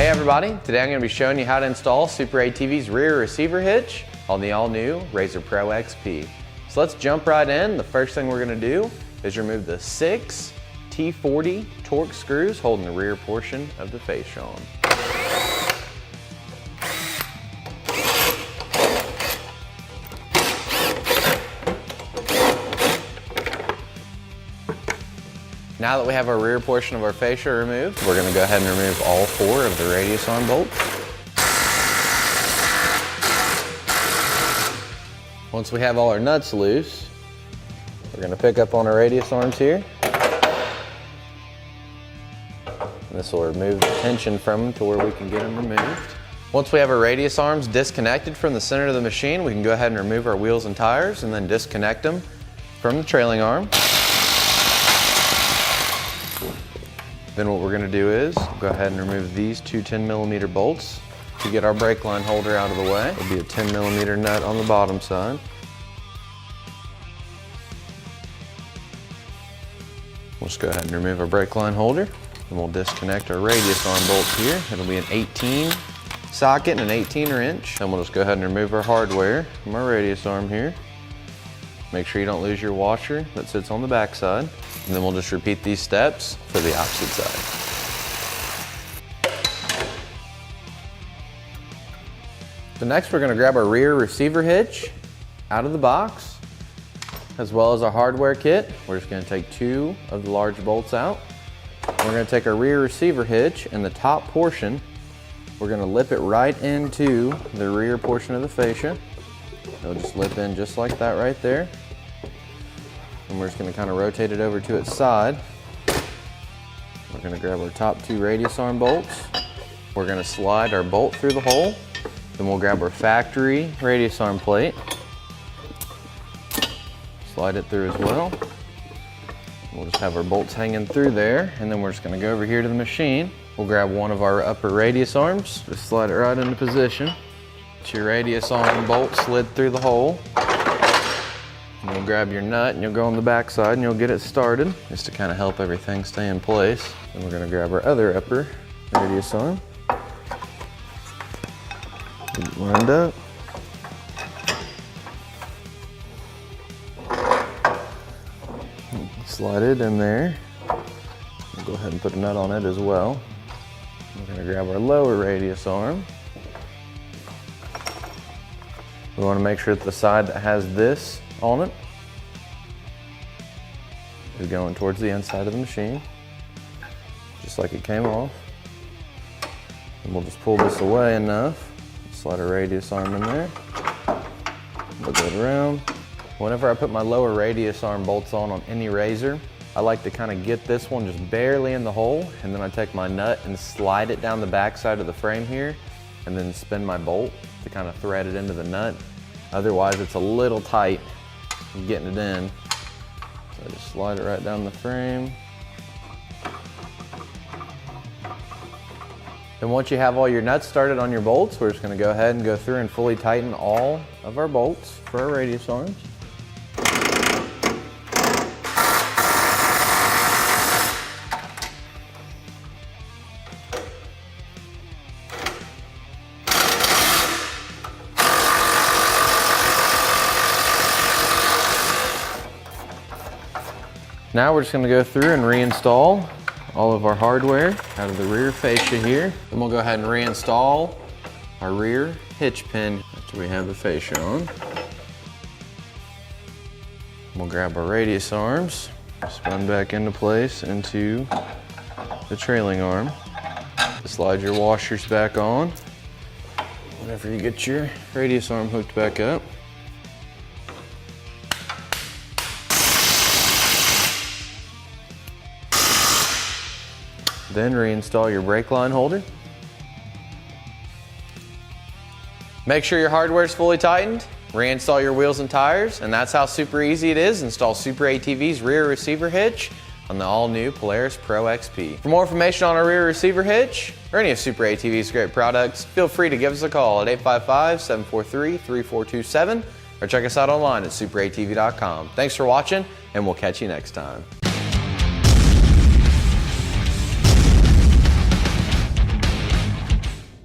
Hey everybody, today I'm going to be showing you how to install SuperATV's rear receiver hitch on the all-new RZR PRO XP. So let's jump right in. The first thing we're going to do is remove the 6 T40 Torx screws holding the rear portion of the fascia on. Now that we have our rear portion of our fascia removed, we're going to go ahead and remove all 4 of the radius arm bolts. Once we have all our nuts loose, we're going to pick up on our radius arms here. And this will remove the tension from them to where we can get them removed. Once we have our radius arms disconnected from the center of the machine, we can go ahead and remove our wheels and tires and then disconnect them from the trailing arm. Then what we're going to do is go ahead and remove these 2 10mm bolts to get our brake line holder out of the way. There'll be a 10mm nut on the bottom side. We'll just go ahead and remove our brake line holder, and we'll disconnect our radius arm bolts here. It'll be an 18 socket and an 18 wrench. Then we'll just go ahead and remove our hardware from our radius arm here. Make sure you don't lose your washer that sits on the back side. And then we'll just repeat these steps for the opposite side. So next we're going to grab our rear receiver hitch out of the box, as well as our hardware kit. We're just going to take 2 of the large bolts out. We're going to take our rear receiver hitch and the top portion, we're going to lip it right into the rear portion of the fascia. It'll just lip in just like that right there. And we're just going to kind of rotate it over to its side. We're going to grab our top 2 radius arm bolts. We're going to slide our bolt through the hole. Then we'll grab our factory radius arm plate. Slide it through as well. We'll just have our bolts hanging through there. And then we're just going to go over here to the machine. We'll grab one of our upper radius arms. Just slide it right into position. Get your radius arm bolt slid through the hole. And you'll grab your nut and you'll go on the back side and you'll get it started, just to kind of help everything stay in place. Then we're going to grab our other upper radius arm. Get it lined up. Slide it in there. We'll go ahead and put a nut on it as well. We're going to grab our lower radius arm. We want to make sure that the side that has this on it is going towards the inside of the machine, just like it came off. And we'll just pull this away enough, slide a radius arm in there, look it around. Whenever I put my lower radius arm bolts on any razor, I like to kind of get this one just barely in the hole, and then I take my nut and slide it down the back side of the frame here, and then spin my bolt to kind of thread it into the nut. Otherwise it's a little tight getting it in. So I just slide it right down the frame. Then once you have all your nuts started on your bolts, we're just going to go ahead and go through and fully tighten all of our bolts for our radius arms. Now we're just going to go through and reinstall all of our hardware out of the rear fascia here. Then we'll go ahead and reinstall our rear hitch pin after we have the fascia on. We'll grab our radius arms, spin back into place into the trailing arm. Slide your washers back on whenever you get your radius arm hooked back up. Then reinstall your brake line holder. Make sure your hardware is fully tightened. Reinstall your wheels and tires, and that's how super easy it is. Install SuperATV's rear receiver hitch on the all-new Polaris Pro XP. For more information on our rear receiver hitch or any of SuperATV's great products, feel free to give us a call at 855-743-3427 or check us out online at superatv.com. Thanks for watching, and we'll catch you next time.